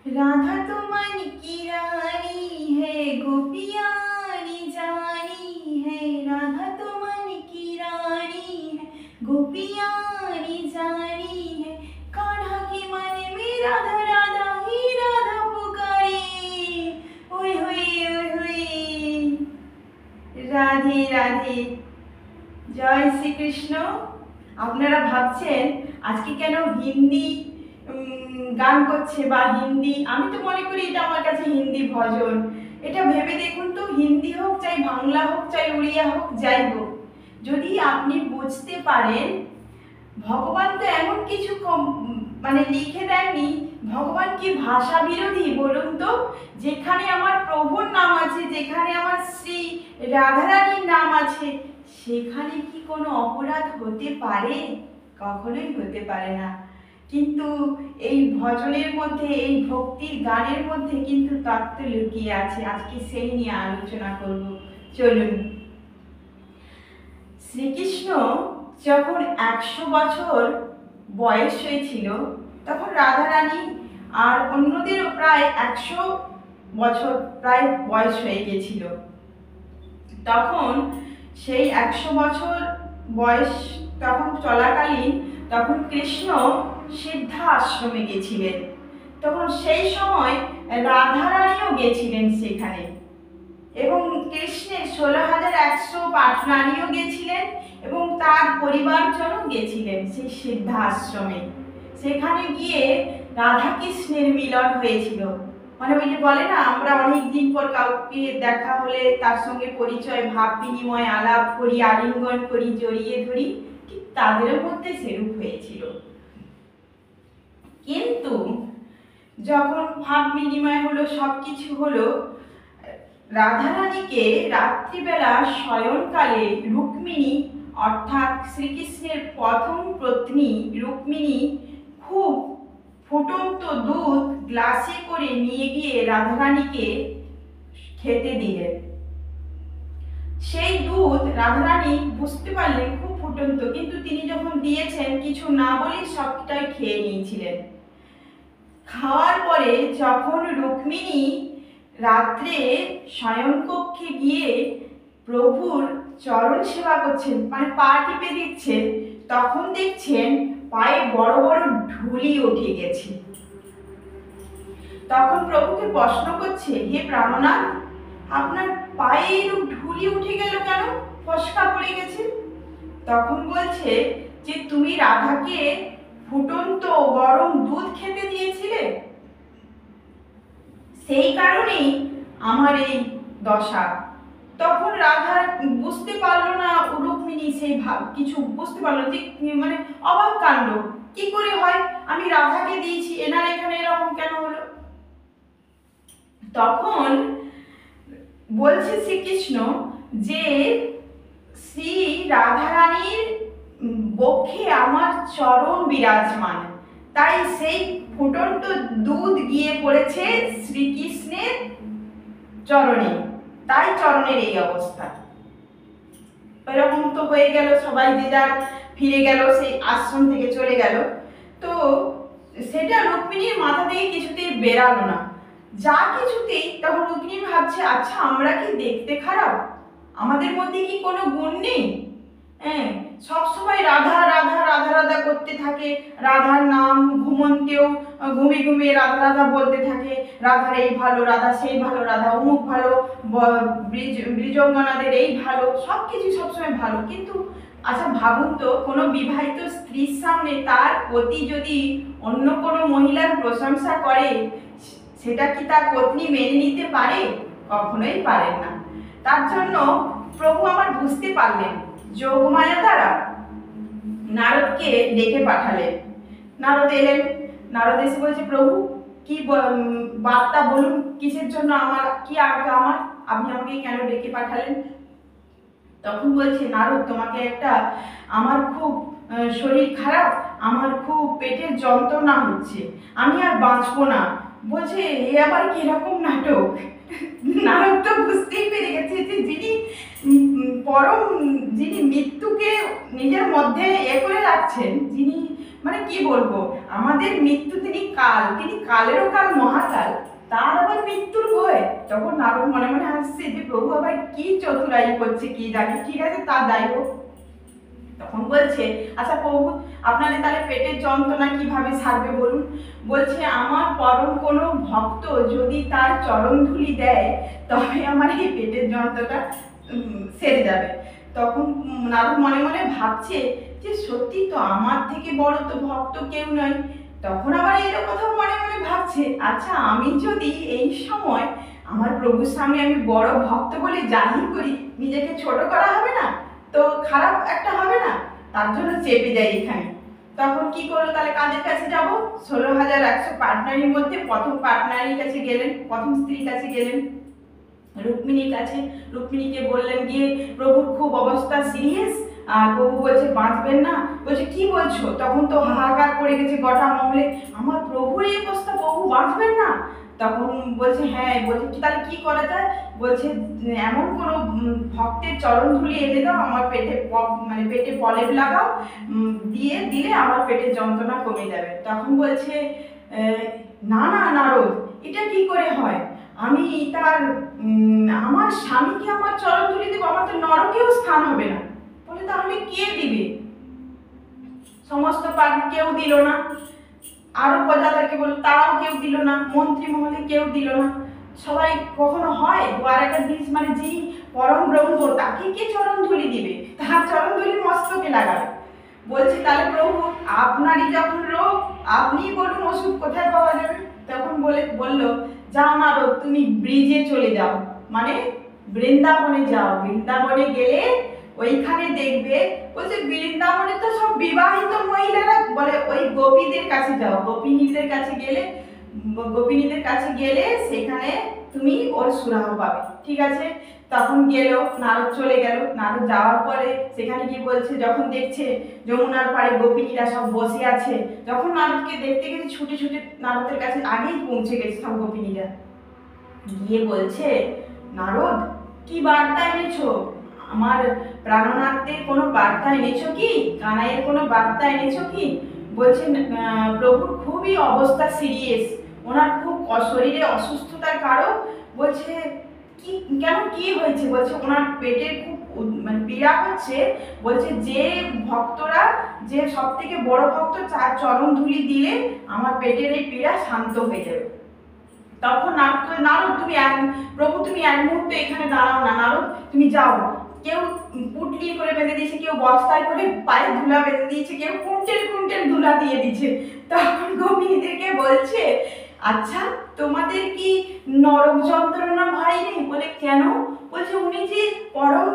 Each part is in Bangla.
राधा तो मन की रानी है, गोपियाँ जानी है। राधा तो मन की रानी है, गोपियाँ जानी है। कान्हा के मन में राधा राधा ही राधा पुकारे। ओए होए ओए होए, राधे राधे। জয় শ্রীকৃষ্ণ। আপনারা ভাবছেন আজকে কেন হিন্দি গান করছে বা হিন্দি, আমি তো মনে করি এটা আমার কাছে হিন্দি ভজন। এটা ভেবে দেখুন তো, হিন্দি হোক চাই বাংলা হোক চাই উড়িয়া হোক যাই হোক, যদি আপনি বুঝতে পারেন ভগবান তো এমন কিছু মানে লিখে দেননি। ভগবান কি ভাষা বিরোধী বলুন তো? যেখানে আমার প্রভুর নাম আছে, যেখানে আমার শ্রী রাধারানীর নাম আছে, সেখানে কি কোনো অপরাধ হতে পারে? কখনোই হতে পারে না। কিন্তু এই ভজনের মধ্যে, এই ভক্তির গানের মধ্যে কিন্তু তত্ত্ব লুকিয়ে আছে। আজকে সেই নিয়ে আলোচনা করব, চলুন। শ্রীকৃষ্ণ যখন 100 বছর বয়স হয়েছিল, তখন রাধারানী আর অন্যদেরও প্রায় 100 বছর প্রায় বয়স হয়ে গেছিল। তখন সেই 100 বছর বয়স তখন চলাকালীন তখন কৃষ্ণ সিদ্ধা আশ্রমে গেছিলেন। তখন সেই সময় রাধারানীও গেছিলেন সেখানে, এবং কৃষ্ণের 16,100 পাঠরানীও গেছিলেন এবং তার পরিবারজনও গেছিলেন সেই সিদ্ধা আশ্রমে। সেখানে গিয়ে রাধা কৃষ্ণের মিলন হয়েছিল। মানে ওই যে বলে না, আমরা অনেক দিন পর কাউকে দেখা হলে তার সঙ্গে পরিচয়, ভাব বিনিময়, আলাপ করি, আলিঙ্গন করি, জড়িয়ে ধরি, ঠিক তাদের মধ্যে সেরূপ হয়েছিল। কিন্তু যখন ভাব বিনিময় হলো, সবকিছু হলো, রাধারানীকে রাত্রিবেলা শয়নকালে রুক্মিণী অর্থাৎ শ্রীকৃষ্ণের প্রথম পত্নী রুক্মিণী খুব ফুটন্ত দুধ গ্লাসে করে নিয়ে গিয়ে রাধারানীকে খেতে দিলেন। সেই দুধ রাধারানী বুঝতে পারলেন খুব ফুটন্ত, কিন্তু তিনি যখন দিয়েছেন কিছু না বলে সবটাই খেয়ে নিয়েছিলেন। খাওয়ার পরে যখন রুক্মিণী রাত্রে শয়নকক্ষে গিয়ে প্রভুর চরণ সেবা করছেন, মানে পা টিপে দিচ্ছেন, তখন দেখছেন পায়ে বড় বড় ঢুলি উঠে গেছে। তখন প্রভুকে প্রশ্ন করছে, হে প্রাণনাথ, আপনার পায়ে এরূপ ঢুলি উঠে গেল কেন? ফসকা পড়ে গেছে। তখন বলছে যে তুমি রাধাকে ফুটন্ত গরম দুধ খেতে দিয়েছিলে, সেই কারণেই আমার এই দশা। তখন রাধা বুঝতে পারলো না, রুক্মিণী সেই কিছু বুঝতে পারলো যে মানে অবাক কাণ্ড, কি করে হয়, আমি রাধাকে দিয়েছি, এনার এখানে এরকম কেন হলো? তখন বলছে শ্রীকৃষ্ণ যে শ্রী রাধারানীর বক্ষে আমার চরণ বিরাজমান, তাই সেই ফুটন্ত দুধ গিয়ে পড়েছে শ্রীকৃষ্ণের চরণে, তাই চরণের এই অবস্থা। এরকম তো হয়ে গেল, সবাই যে যার ফিরে গেল, সেই আশ্রম থেকে চলে গেল। তো সেটা রুক্মিণীর মাথা থেকে কিছুতেই বেরালো না, যা কিছুতেই। তখন রুক্মিণী ভাবছে, আচ্ছা আমরা কি দেখতে খারাপ? আমাদের মধ্যে কি কোনো গুণ নেই? হ্যাঁ, সবসময় রাধা রাধা রাধা রাধা করতে থাকে, রাধার নাম ঘুমন্তেও ঘুমিয়ে ঘুমিয়ে রাধা রাধা বলতে থাকে, রাধার এই ভালো, রাধা সেই ভালো, রাধা অমুক ভালো, ব্রিজঙ্গনাদের এই ভালো, সব কিছু সবসময় ভালো। কিন্তু আচ্ছা ভাবুন তো, কোনো বিবাহিত স্ত্রীর সামনে তার পতি যদি অন্য কোনো মহিলার প্রশংসা করে, সেটা কি তার পত্নী মেনে নিতে পারে? কখনোই পারেন না। তার জন্য প্রভু আমার বুঝতে পারলেন, যোগমায়া দ্বারা নারদকে ডেকে পাঠালেন। নারদ এলেন, নারদ এসে বলছে, প্রভু কি বার্তা বলুন, কিসের জন্য, আমার কি আজ্ঞা, আমার আপনি আমাকে কেন ডেকে পাঠালেন? তখন বলছে, নারদ তোমাকে একটা, আমার খুব শরীর খারাপ, আমার খুব পেটের যন্ত্রণা হচ্ছে, আমি আর বাঁচবো না। বলছে, এ আবার কিরকম নাটক? নারদ তো বুঝতেই পেরে গেছে যে যিনি পরম, যিনি মৃত্যুকে নিজের মধ্যে করে রাখছেন, যিনি মানে কি বলবো, আমাদের মৃত্যু তিনি কালেরও কাল মহাকাল, তার আবার মৃত্যুর ভয়। তখন নারদ মনে মনে হাসছে যে প্রভু আবার কি চতুরাই করছে কি জানি, ঠিক আছে তা যাই হোক। তখন বলছে আচ্ছা প্রভু আপনাদের তাহলে পেটের যন্ত্রণা কিভাবে সারবে বলুন। বলছে আমার পরম কোনো ভক্ত যদি তার চরণ ধুলি দেয় তবে আমার এই পেটের যন্ত্রণা সেরে যাবে। তখন নারদ মনে মনে ভাবছে যে সত্যি তো আমার থেকে বড় তো ভক্ত কেউ নয়। তখন আবার এর কথা মনে মনে ভাবছে আচ্ছা আমি যদি এই সময় আমার প্রভুর সামনে আমি বড় ভক্ত বলে জাহির করি, নিজেকে ছোট করা হবে না তো, খারাপ একটা হবে না, তার জন্য চেপে যায় এখানে। তখন কি করলো, তাহলে কাদের কাছে যাব, 16,100 পার্টনারের মধ্যে প্রথম পার্টনারের কাছে গেলেন, প্রথম স্ত্রীর কাছে গেলেন রুক্মিণীর কাছে। রুক্মিণীকে বললেন গিয়ে প্রভুর খুব অবস্থা সিরিয়াস, আর প্রভু বলছে বাঁচবেন না। বলছে কি বলছো, তখন তো হাহাকার পড়ে গেছে গোটা মহলে, আমার প্রভুর এই অবস্থা, প্রভু বাঁচবেন না। তখন বলছে হ্যাঁ, বলছে তাহলে কি করা যায়, বলছে এমন কোনো ভক্তের চরণ ধুলি এনে দাও, আমার পেটে মানে পেটে পলেপ লাগাও, দিয়ে দিলে আমার পেটের যন্ত্রণা কমে যাবে। তখন বলছে না না নারদ, এটা কি করে হয়, আমি তার আমার স্বামীকে আমার চরণ ধুলি দেবো, আমার তো নরকেও স্থান হবে না। বলে তাহলে কে দিবে, সমস্ত পাখি কেউ দিল না, আরো প্রজাদেরকে বলল তারাও কেউ দিল না, মন্ত্রী মহলে কেউ দিল না। সবাই কখনো হয় দ্বারকাধীশ মানে যিনি পরম ব্রহ্ম তাকে কে চরণ ধুলি দিবে, তার চরণ ধুলি মস্তকে লাগাবে। বলছে তাহলে প্রভু আপনারই যখন রোগ আপনি বলুন ওষুধ কোথায় পাওয়া যাবে। তখন বললো যাও নারদ তুমি ব্রিজে চলে যাও, মানে বৃন্দাবনে যাও, বৃন্দাবনে গেলে ওইখানে দেখবে। বলছে বৃন্দাবনে তো সব বিবাহিত মহিলারা, বলে ওই গোপীদের কাছে যাও, গোপিনীদের কাছে গেলে সেখানে তুমি ওর সুরাহ পাবে, ঠিক আছে। তখন গেল, নারদ চলে গেল। নারদ যাওয়ার পরে সেখানে গিয়ে বলছে, যখন দেখছে যমুনার পাড়ে গোপিনীরা সব বসে আছে, যখন নারদকে দেখতে গেছে ছুটে ছুটে নারদের কাছে আগেই পৌঁছে গেছে সব গোপিনীরা, গিয়ে বলছে নারদ কি বার্তা এনেছো, আমার প্রাণনাথের কোনো বার্তা এনেছো কি, কানাইয়ের কোনো বার্তা এনেছো কি। বলছেন প্রভুর খুবই অবস্থা সিরিয়াস, ওনার খুব শরীরে অসুস্থতার কারণ। বলছে কি কেন কি হয়েছে, বলছে ওনার পেটের খুব মানে পীড়া হচ্ছে। বলছে যে ভক্তরা, যে সব থেকে বড় ভক্ত চার চরণ ধুলি দিলে আমার পেটের এই পীড়া শান্ত হয়ে যাবে। তখন নারদ তুমি প্রভু তুমি এক মুহূর্তে এখানে দাঁড়াও না, নারদ তুমি যাও। কেউ পুটলি করে বেঁধে দিয়েছে, কেউ বস্তায় করে পায়ে ধুলা বেঁধে দিয়েছে, কেউ কুইন্টেল কুইন্টেল ধুলা দিয়ে দিচ্ছে। তখন গোপিনীদেরকে বলছে আচ্ছা তোমাদের কি নরক যন্ত্রণা ভয় নেই, বলে কেন। বলছে উনি যে পরম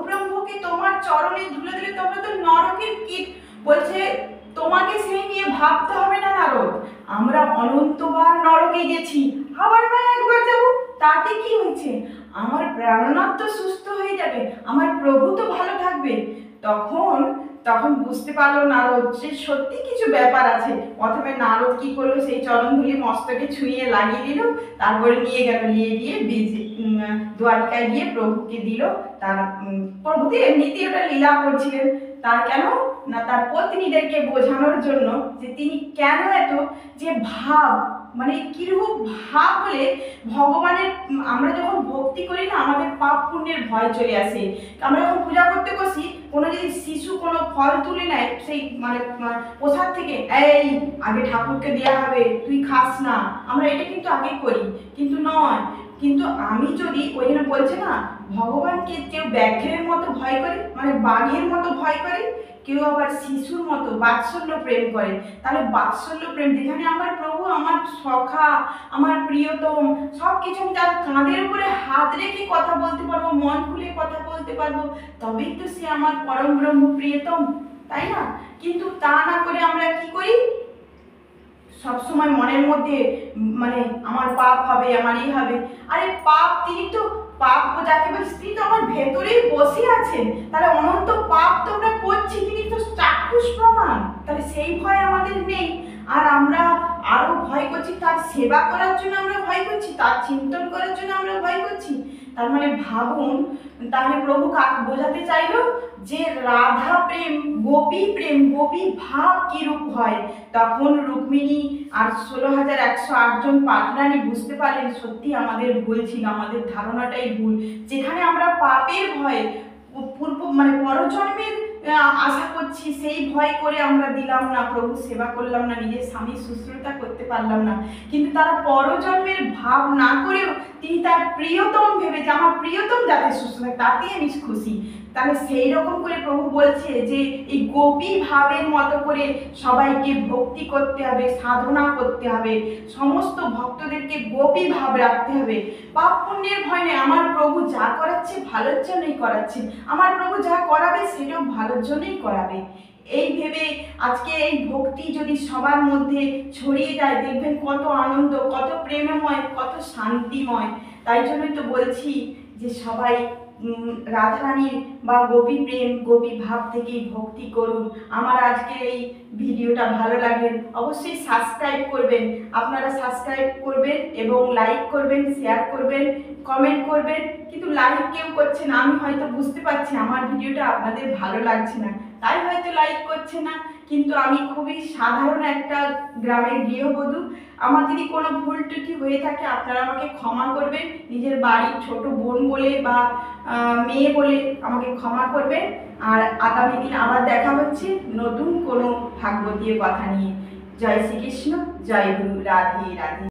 ব্রহ্মকে তোমার চরণে ধুলে দিলে তোমরা তো নরকের কীট। বলছে তোমাকে সেই নিয়ে ভাবতে হবে না নারদ, আমরা অনন্তবার নরকে গেছি, আবার না একবার যাবো, তাতে কি হয়েছে, আমার প্রাণনাথ তো সুস্থ হয়ে যাবে, আমার প্রভু তো ভালো থাকবে। তখন বুঝতে পারলো নারদ যে সত্যি কিছু ব্যাপার আছে। প্রথমে নারদ কি করলো, সেই চরণধুলি মস্তকে ছুঁয়ে লাগিয়ে দিল, তারপরে নিয়ে গিয়ে দ্বারিকায় গিয়ে প্রভুকে দিল। তার প্রভু তো এমনিতেই ওটা লীলা করছিলেন, তার কেন না তার পত্নীদেরকে বোঝানোর জন্য যে তিনি কেন এত যে ভাব, মানে কিরূপ ভাব হলে ভগবানের, আমরা যখন ভক্তি করি না আমাদের পাপ পুণ্যের ভয় চলে আসে। আমরা যখন পূজা করতে বসি, কোনো যদি শিশু কোনো ফল তুলে নেয় সেই মানে প্রসাদ থেকে, এই আগে ঠাকুরকে দেওয়া হবে, তুই খাস না, আমরা এটা কিন্তু আগে করি, কিন্তু নয়। কিন্তু আমি যদি ওই জন্য বলছে না, ভগবানকে কেউ ব্যাঘ্রের মতো ভয় করে, মানে বাঘের মতো ভয় করে, কেউ আবার শিশুর মতো বাৎসল্য প্রেম করে। তাহলে বাৎসল্য প্রেম যেখানে আমার প্রভু আমার সখা, আমার প্রিয়তম, সব কিছু আমি তার কাঁধের উপরে হাত রেখে কথা বলতে পারবো, মন খুলে কথা বলতে পারবো, তবেই তো সে আমার পরম ব্রহ্ম প্রিয়তম, তাই না। কিন্তু তা না করে আমরা কি করি, সবসময় মনের মধ্যে মানে আমার পাপ হবে, আমার এই হবে। আরে পাপ, তিনি তো পাপ যাকে বলছি তিনি তো আমার ভেতরেই বসে আছেন, তাহলে অনন্ত পাপ তো আমরা করছি, তিনি তো চাক্ষুষ প্রমাণ, তাহলে সেই ভয় আমাদের নেই। আর আমরা আরো ভয় করছি, তার সেবা করার জন্য আমরা ভয় করছি, তার চিন্তন করার জন্য আমরা ভয় করছি। তার মানে ভাবুন, তাহলে প্রভু কাকে বোঝাতে চাইলো যে রাধা প্রেম, গোপী প্রেম, গোপী ভাব কিরূপ হয়। তখন রুক্মিণী আর 16,108 জন পাটনারী বুঝতে পারলেন সত্যি আমাদের ভুল ছিল, আমাদের ধারণাটাই ভুল। যেখানে আমরা পাপের ভয়ে পরজন্মের আশা করছি, সেই ভয় করে আমরা দিলাম না, প্রভু সেবা করলাম না, নিজের স্বামীর শুশ্রূষা করতে পারলাম না। কিন্তু তারা পরজন্মের ভাব না করেও তিনি তার প্রিয়তম ভেবে যে আমার প্রিয়তম যাতে সুস্থ থাকে তাতেই আমি খুশি। তাহলে সেই রকম করে প্রভু বলছে যে এই গোপী ভাবের মতো করে সবাইকে ভক্তি করতে হবে, সাধনা করতে হবে, সমস্ত ভক্তদেরকে গোপী ভাব রাখতে হবে। পাপ পুণ্যের ভয় নেই, আমার প্রভু যা করাচ্ছে ভালোর জন্যই করাচ্ছে, আমার প্রভু যা করাবে সেটাও ভালোর জন্যই করাবে। এই ভেবে আজকে এই ভক্তি যদি সবার মধ্যে ছড়িয়ে যায়, দেখবেন কত আনন্দ, কত প্রেমময়, কত শান্তিময়। তাই জন্যই তো বলছি যে সবাই রাধারানীর বা গোপী প্রেম, গোপী ভাব থেকেই ভক্তি করুন। আমার আজকে এই ভিডিওটা ভালো লাগলে অবশ্যই সাবস্ক্রাইব করবেন। আপনারা সাবস্ক্রাইব করবেন এবং লাইক করবেন, শেয়ার করবেন, কমেন্ট করবেন। কিন্তু লাইক কেউ করছে না, আমি হয়তো বুঝতে পারছি আমার ভিডিওটা আপনাদের ভালো লাগছে না, তাই হয়তো লাইক করছে না। কিন্তু আমি খুবই সাধারণ একটা গ্রামের গৃহবধূ, আমার যদি কোনো ভুল ত্রুটি হয়ে থাকে আপনারা আমাকে ক্ষমা করবেন, নিজের বাড়ির ছোট বোন বলে বা মেয়ে বলে আমাকে ক্ষমা করবেন। আর আগামী দিন আবার দেখা হচ্ছে নতুন কোনো ভাগবতীয় কথা নিয়ে। জয় শ্রীকৃষ্ণ, জয় গুরু, রাধে রাধে।